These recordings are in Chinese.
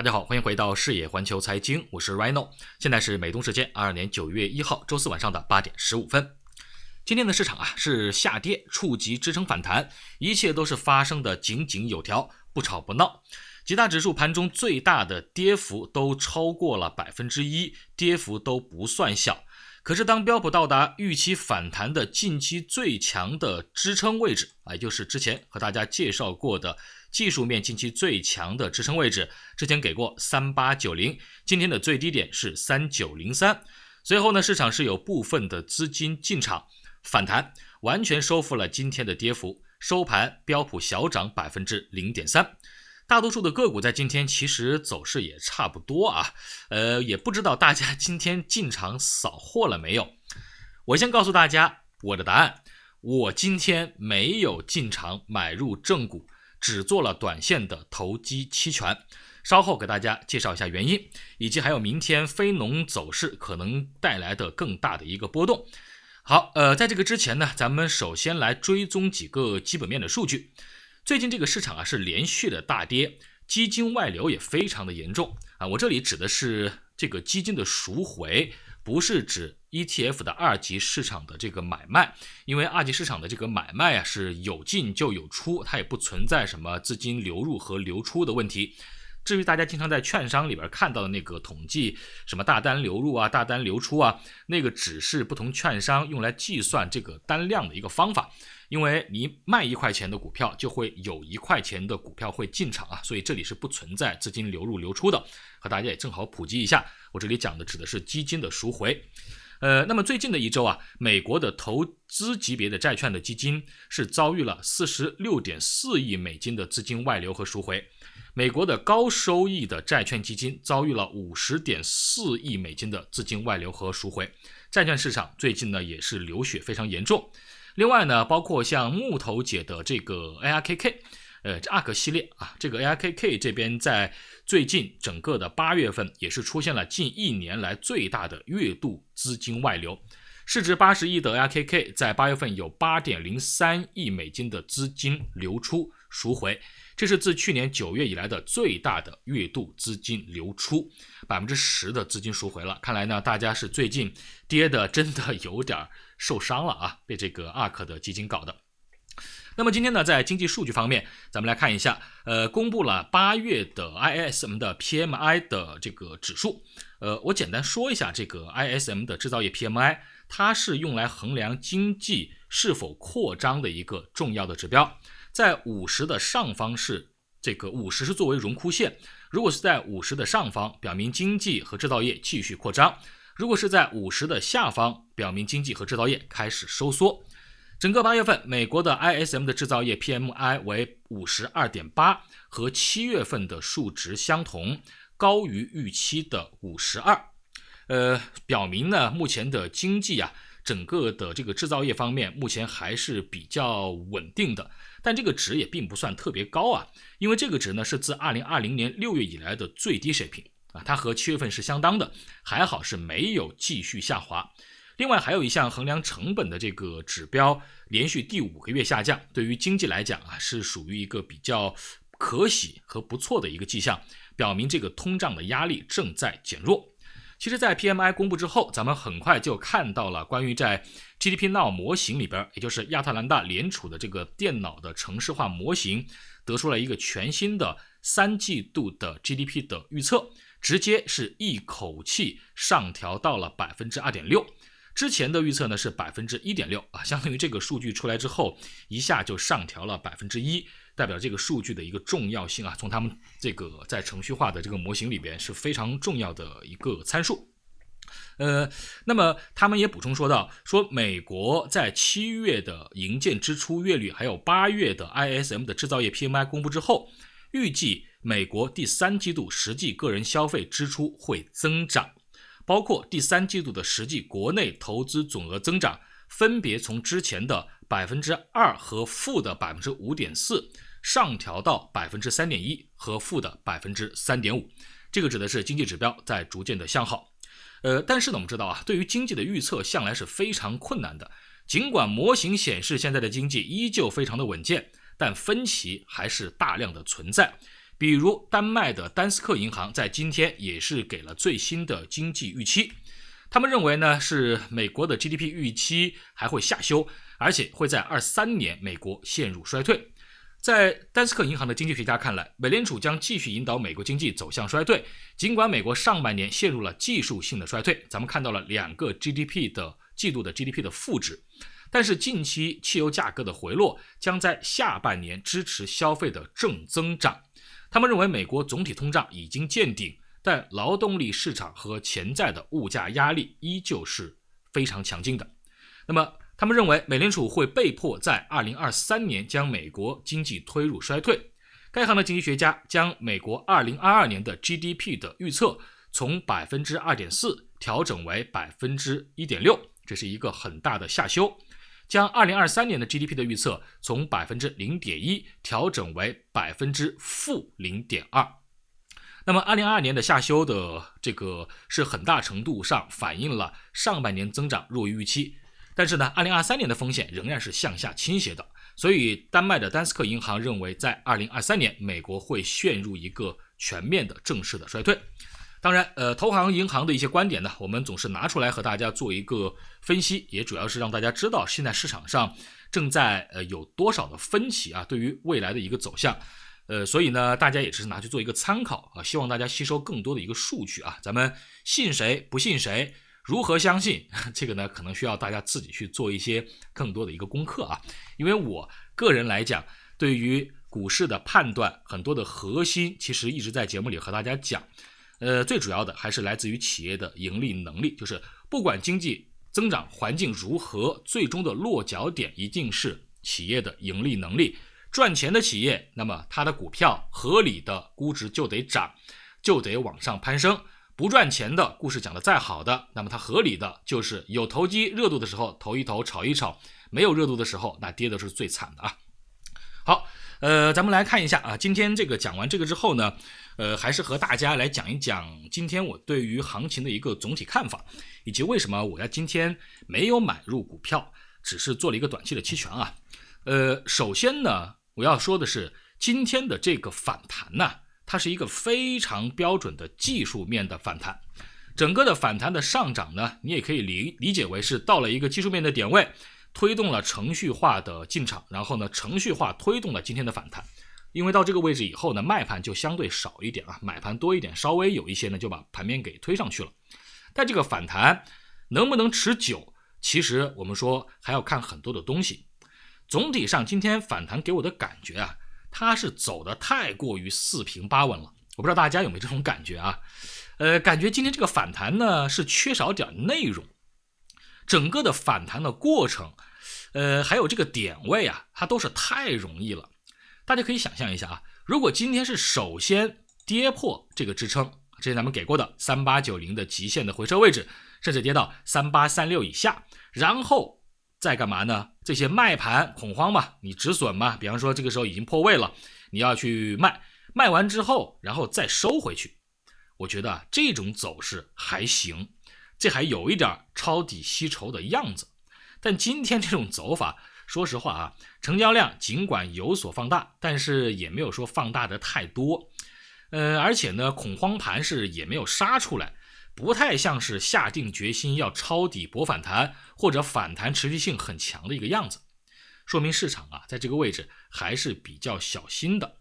大家好，欢迎回到视野环球财经，我是 Rhino。现在是美东时间22年9月1号周四晚上的8点15分。今天的市场是下跌，触及支撑反弹，一切都是发生的井井有条，不吵不闹。几大指数盘中最大的跌幅都超过了 1%， 跌幅都不算小。可是当标普到达预期反弹的近期最强的支撑位置，也就是之前和大家介绍过的技术面近期最强的支撑位置，之前给过3890，今天的最低点是3903。随后呢，市场是有部分的资金进场反弹，完全收复了今天的跌幅，收盘标普小涨 0.3%。大多数的个股在今天其实走势也差不多也不知道大家今天进场扫货了没有。我先告诉大家我的答案，我今天没有进场买入正股，只做了短线的投机期权。稍后给大家介绍一下原因，以及还有明天非农走势可能带来的更大的一个波动。好，在这个之前呢，咱们首先来追踪几个基本面的数据。最近这个市场是连续的大跌，基金外流也非常的严重我这里指的是这个基金的赎回，不是指 ETF 的二级市场的这个买卖，因为二级市场的这个买卖是有进就有出，它也不存在什么资金流入和流出的问题。至于大家经常在券商里边看到的那个统计什么大单流入大单流出那个只是不同券商用来计算这个单量的一个方法，因为你卖1块钱的股票就会有1块钱的股票会进场所以这里是不存在资金流入流出的，和大家也正好普及一下，我这里讲的指的是基金的赎回。那么最近的一周美国的投资级别的债券的基金是遭遇了 46.4 亿美金的资金外流和赎回，美国的高收益的债券基金遭遇了 50.4 亿美金的资金外流和赎回。债券市场最近呢也是流血非常严重。另外呢，包括像木头姐的这个 ARKK 系列这个 ARKK 这边在最近整个的8月份也是出现了近1年来最大的月度资金外流，市值80亿的 ARKK 在8月份有 8.03 亿美金的资金流出赎回，这是自去年9月以来的最大的月度资金流出，10%的资金赎回了。看来呢，大家是最近跌的真的有点受伤了被这个 ARK 的基金搞的。那么今天呢，在经济数据方面，咱们来看一下，公布了8月的 ISM 的 PMI 的这个指数。我简单说一下这个 ISM 的制造业 PMI， 它是用来衡量经济是否扩张的一个重要的指标。在50的上方是这个50是作为荣枯线，如果是在50的上方，表明经济和制造业继续扩张；如果是在50的下方，表明经济和制造业开始收缩。整个8月份，美国的 ISM 的制造业 PMI 为 52.8， 和7月份的数值相同，高于预期的52。表明呢，目前的经济整个的这个制造业方面目前还是比较稳定的，但这个值也并不算特别高因为这个值呢是自2020年6月以来的最低水平它和7月份是相当的，还好是没有继续下滑。另外还有一项衡量成本的这个指标连续第5个月下降，对于经济来讲是属于一个比较可喜和不错的一个迹象，表明这个通胀的压力正在减弱。其实在 PMI 公布之后，咱们很快就看到了关于在 GDP Now 模型里边，也就是亚特兰大联储的这个电脑的程式化模型，得出了一个全新的3季度的 GDP 的预测，直接是一口气上调到了 2.6%。之前的预测呢是 1.6%相当于这个数据出来之后一下就上调了 1%， 代表这个数据的一个重要性从他们这个在程序化的这个模型里边是非常重要的一个参数。那么他们也补充说到，说美国在7月的营建支出月率还有8月的 ISM 的制造业 PMI 公布之后，预计美国第3季度实际个人消费支出会增长，包括第3季度的实际国内投资总额增长分别从之前的 2% 和负的 5.4% 上调到 3.1% 和负的 3.5%， 这个指的是经济指标在逐渐的向好。但是呢，我们知道对于经济的预测向来是非常困难的，尽管模型显示现在的经济依旧非常的稳健，但分歧还是大量的存在。比如丹麦的丹斯克银行在今天也是给了最新的经济预期，他们认为呢是美国的 GDP 预期还会下修，而且会在23年美国陷入衰退。在丹斯克银行的经济学家看来，美联储将继续引导美国经济走向衰退，尽管美国上半年陷入了技术性的衰退，咱们看到了2个 GDP 的季度的 GDP 的负值，但是近期汽油价格的回落将在下半年支持消费的正增长。他们认为美国总体通胀已经见顶，但劳动力市场和潜在的物价压力依旧是非常强劲的。那么他们认为美联储会被迫在2023年将美国经济推入衰退。该行的经济学家将美国2022年的 GDP 的预测从 2.4% 调整为 1.6%， 这是一个很大的下修。将2023年的 GDP 的预测从 0.1% 调整为 -0.2%。那么2022年的下修的这个是很大程度上反映了上半年增长弱于预期，但是呢2023年的风险仍然是向下倾斜的，所以丹麦的丹斯克银行认为在2023年美国会陷入一个全面的正式的衰退。当然投行银行的一些观点呢，我们总是拿出来和大家做一个分析，也主要是让大家知道现在市场上正在有多少的分歧啊，对于未来的一个走向。所以呢大家也只是拿去做一个参考啊，希望大家吸收更多的一个数据啊，咱们信谁不信谁，如何相信，这个呢可能需要大家自己去做一些更多的一个功课啊。因为我个人来讲，对于股市的判断很多的核心其实一直在节目里和大家讲，最主要的还是来自于企业的盈利能力，就是不管经济增长环境如何，最终的落脚点一定是企业的盈利能力。赚钱的企业，那么它的股票合理的估值就得涨，就得往上攀升。不赚钱的，故事讲的再好的，那么它合理的就是有投机热度的时候投一投炒一炒，没有热度的时候那跌的是最惨的啊。好，咱们来看一下啊，今天这个讲完这个之后呢，还是和大家来讲一讲今天我对于行情的一个总体看法，以及为什么我在今天没有买入股票，只是做了一个短期的期权啊。首先呢，我要说的是今天的这个反弹呢，它是一个非常标准的技术面的反弹。整个的反弹的上涨呢，你也可以理解为是到了一个技术面的点位，推动了程序化的进场，然后呢程序化推动了今天的反弹。因为到这个位置以后呢，卖盘就相对少一点啊，买盘多一点，稍微有一些呢就把盘面给推上去了。但这个反弹能不能持久，其实我们说还要看很多的东西。总体上今天反弹给我的感觉啊，它是走的太过于四平八稳了，我不知道大家有没有这种感觉啊？感觉今天这个反弹呢是缺少点内容，整个的反弹的过程，还有这个点位啊，它都是太容易了。大家可以想象一下啊，如果今天是首先跌破这个支撑，之前咱们给过的3890的极限的回撤位置，甚至跌到3836以下，然后再干嘛呢？这些卖盘恐慌嘛，你止损嘛，比方说这个时候已经破位了，你要去卖，卖完之后然后再收回去，我觉得这种走势还行，这还有一点抄底吸筹的样子。但今天这种走法，说实话啊，成交量尽管有所放大，但是也没有说放大的太多，而且呢恐慌盘是也没有杀出来，不太像是下定决心要抄底博反弹，或者反弹持续性很强的一个样子，说明市场啊在这个位置还是比较小心的。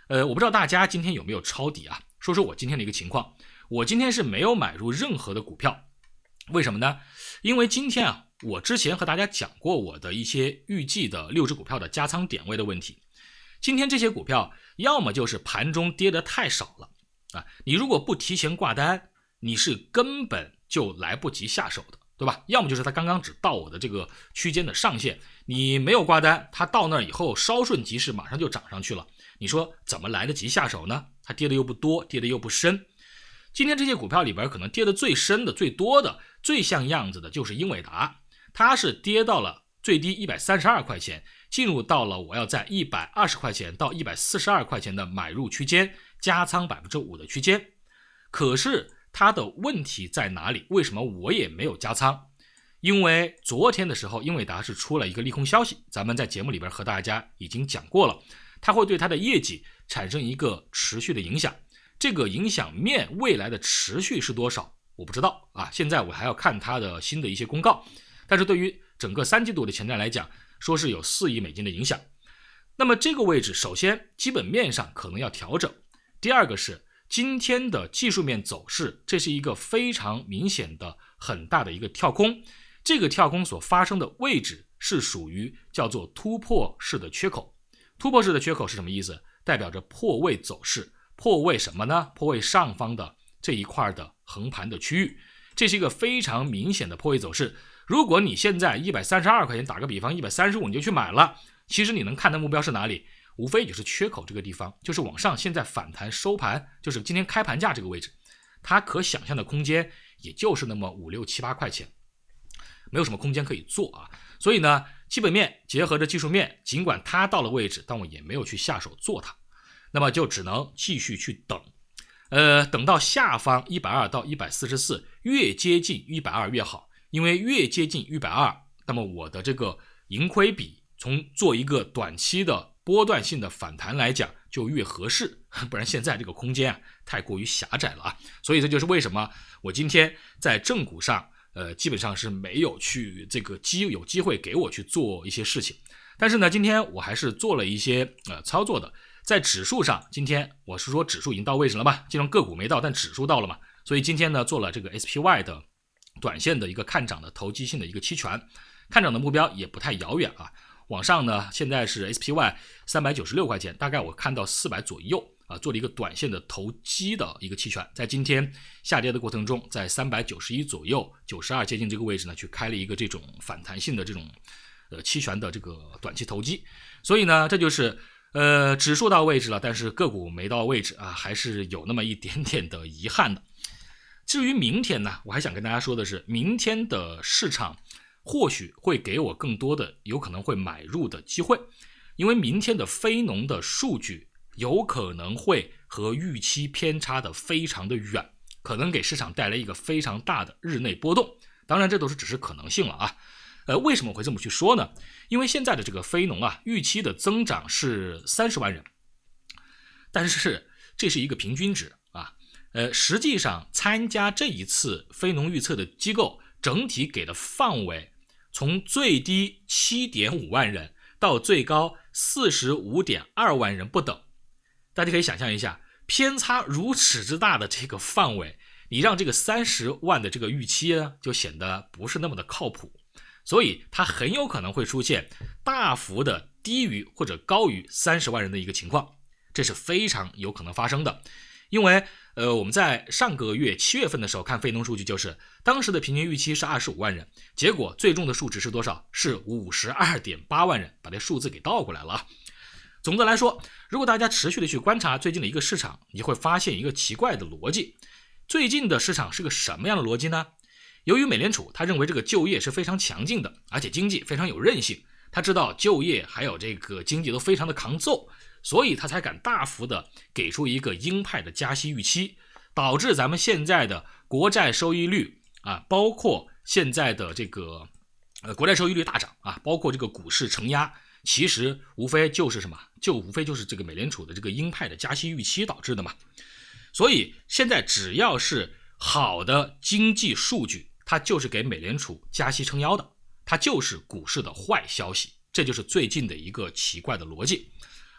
我不知道大家今天有没有抄底啊？说说我今天的一个情况，我今天是没有买入任何的股票，为什么呢？因为今天啊，我之前和大家讲过我的一些预计的6只股票的加仓点位的问题。今天这些股票要么就是盘中跌得太少了啊，你如果不提前挂单，你是根本就来不及下手的，对吧？要么就是它刚刚只到我的这个区间的上限，你没有挂单，它到那以后稍瞬即逝，马上就涨上去了，你说怎么来得及下手呢？它跌的又不多，跌的又不深。今天这些股票里边可能跌的最深的、最多的、最像样子的就是英伟达，它是跌到了最低132块钱，进入到了我要在120块钱到142块钱的买入区间，加仓 5% 的区间。可是它的问题在哪里？为什么我也没有加仓？因为昨天的时候英伟达是出了一个利空消息，咱们在节目里边和大家已经讲过了，它会对它的业绩产生一个持续的影响。这个影响面未来的持续是多少我不知道啊，现在我还要看它的新的一些公告，但是对于整个3季度的前瞻来讲，说是有4亿美金的影响。那么这个位置首先基本面上可能要调整，第二个是今天的技术面走势，这是一个非常明显的很大的一个跳空，这个跳空所发生的位置是属于叫做突破式的缺口。突破式的缺口是什么意思？代表着破位走势，破位什么呢？破位上方的这一块的横盘的区域，这是一个非常明显的破位走势。如果你现在132块钱，打个比方135你就去买了，其实你能看的目标是哪里？无非就是缺口这个地方，就是往上现在反弹收盘，就是今天开盘价这个位置，它可想象的空间也就是那么5、6、7、8块钱，没有什么空间可以做啊。所以呢，基本面结合着技术面，尽管它到了位置，但我也没有去下手做它，那么就只能继续去等。等到下方120到144，越接近120越好，因为越接近120，那么我的这个盈亏比从做一个短期的波段性的反弹来讲就越合适，不然现在这个空间太过于狭窄了啊。所以这就是为什么我今天在正股上基本上是没有去这个有机会给我去做一些事情，但是呢今天我还是做了一些操作的。在指数上，今天我是说指数已经到位置了嘛，这种个股没到，但指数到了嘛，所以今天呢做了这个 SPY 的短线的一个看涨的投机性的一个期权，看涨的目标也不太遥远啊。往上呢现在是 SPY 396块钱，大概我看到400左右啊，做了一个短线的投机的一个期权，在今天下跌的过程中，在391左右92接近这个位置呢去开了一个这种反弹性的这种期权的这个短期投机。所以呢这就是指数到位置了，但是个股没到位置啊，还是有那么一点点的遗憾的。至于明天呢，我还想跟大家说的是，明天的市场或许会给我更多的有可能会买入的机会，因为明天的非农的数据有可能会和预期偏差的非常的远，可能给市场带来一个非常大的日内波动。当然这都是只是可能性了啊。为什么我会这么去说呢？因为现在的这个非农预期的增长是30万人，但是这是一个平均值啊。实际上参加这一次非农预测的机构整体给的范围，从最低 7.5 万人到最高 45.2 万人不等。大家可以想象一下，偏差如此之大的这个范围，你让这个30万的这个预期呢，就显得不是那么的靠谱。所以它很有可能会出现大幅的低于或者高于30万人的一个情况，这是非常有可能发生的。因为我们在上个月7月份的时候看非农数据，就是当时的平均预期是25万人，结果最终的数值是多少？是 52.8 万人，把这数字给倒过来了。总的来说，如果大家持续的去观察最近的一个市场，你会发现一个奇怪的逻辑。最近的市场是个什么样的逻辑呢？由于美联储他认为这个就业是非常强劲的，而且经济非常有韧性，他知道就业还有这个经济都非常的抗揍，所以他才敢大幅的给出一个鹰派的加息预期，导致咱们现在的国债收益率包括现在的这个国债收益率大涨包括这个股市承压，其实无非就是什么？无非就是这个美联储的这个鹰派的加息预期导致的嘛。所以现在只要是好的经济数据，它就是给美联储加息撑腰的，它就是股市的坏消息，这就是最近的一个奇怪的逻辑。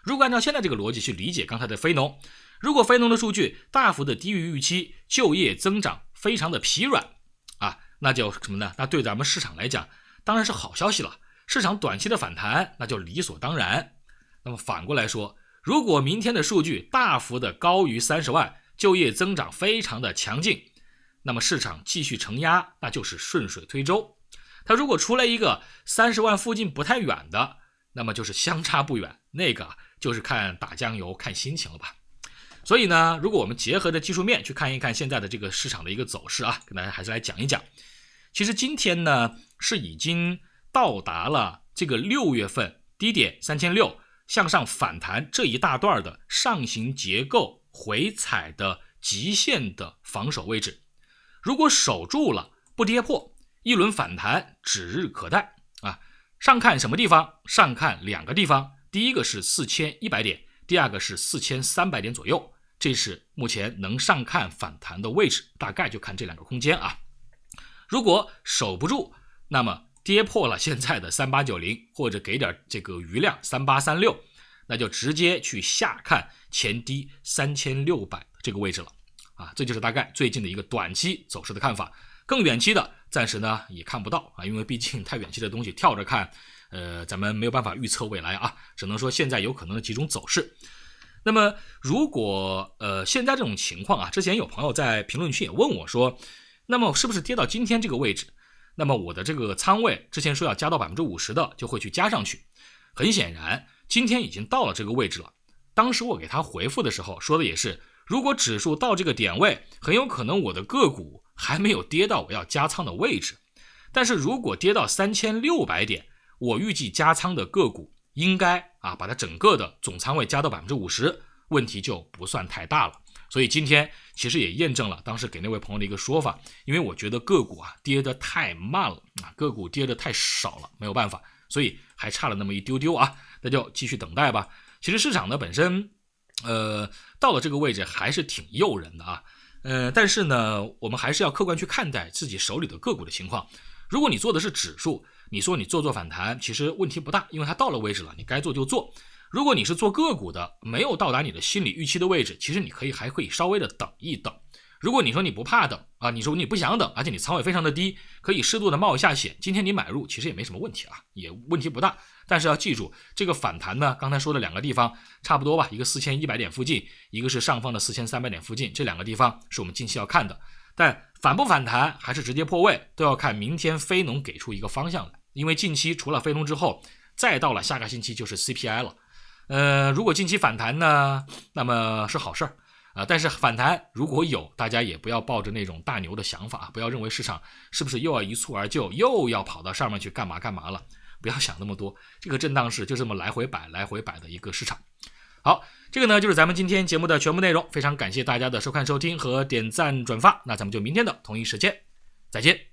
如果按照现在这个逻辑去理解刚才的非农，如果非农的数据大幅的低于预期，就业增长非常的疲软那就什么呢？那对咱们市场来讲当然是好消息了，市场短期的反弹那就理所当然。那么反过来说，如果明天的数据大幅的高于30万，就业增长非常的强劲，那么市场继续承压，那就是顺水推舟。它如果出来一个30万附近不太远的，那么就是相差不远，那个就是看打酱油看心情了吧。所以呢，如果我们结合着技术面去看一看现在的这个市场的一个走势跟大家还是来讲一讲。其实今天呢是已经到达了这个6月份低点3600向上反弹这一大段的上行结构回踩的极限的防守位置，如果守住了不跌破，一轮反弹指日可待上看什么地方？上看2个地方，第一个是4100点，第二个是4300点左右，这是目前能上看反弹的位置，大概就看这两个空间啊。如果守不住，那么跌破了现在的3890，或者给点这个余量3836，那就直接去下看前低3600这个位置了啊。这就是大概最近的一个短期走势的看法。更远期的暂时呢也看不到啊，因为毕竟太远期的东西跳着看，咱们没有办法预测未来啊，只能说现在有可能的几种走势。那么如果现在这种情况啊，之前有朋友在评论区也问我说，那么是不是跌到今天这个位置，那么我的这个仓位之前说要加到 50% 的就会去加上去。很显然今天已经到了这个位置了，当时我给他回复的时候说的也是，如果指数到这个点位，很有可能我的个股还没有跌到我要加仓的位置，但是如果跌到3600点，我预计加仓的个股应该把它整个的总仓位加到 50%， 问题就不算太大了。所以今天其实也验证了当时给那位朋友的一个说法，因为我觉得个股跌得太慢了个股跌得太少了，没有办法，所以还差了那么一丢丢那就继续等待吧。其实市场呢本身到了这个位置还是挺诱人的但是呢我们还是要客观去看待自己手里的个股的情况。如果你做的是指数，你说你做反弹其实问题不大，因为它到了位置了，你该做就做。如果你是做个股的，没有到达你的心理预期的位置，其实你还可以稍微的等一等。如果你说你不怕等你说你不想等，而且你仓位非常的低，可以适度的冒一下险，今天你买入其实也没什么问题也问题不大。但是要记住，这个反弹呢，刚才说的两个地方差不多吧，一个4100点附近，一个是上方的4300点附近，这两个地方是我们近期要看的。但反不反弹还是直接破位，都要看明天非农给出一个方向来，因为近期除了非农之后，再到了下个星期就是 CPI 了。如果近期反弹呢，那么是好事但是反弹如果有，大家也不要抱着那种大牛的想法不要认为市场是不是又要一蹴而就，又要跑到上面去干嘛了，不要想那么多，这个震荡市就这么来回摆的一个市场。好，这个呢就是咱们今天节目的全部内容，非常感谢大家的收看收听和点赞转发，那咱们就明天的同一时间再见。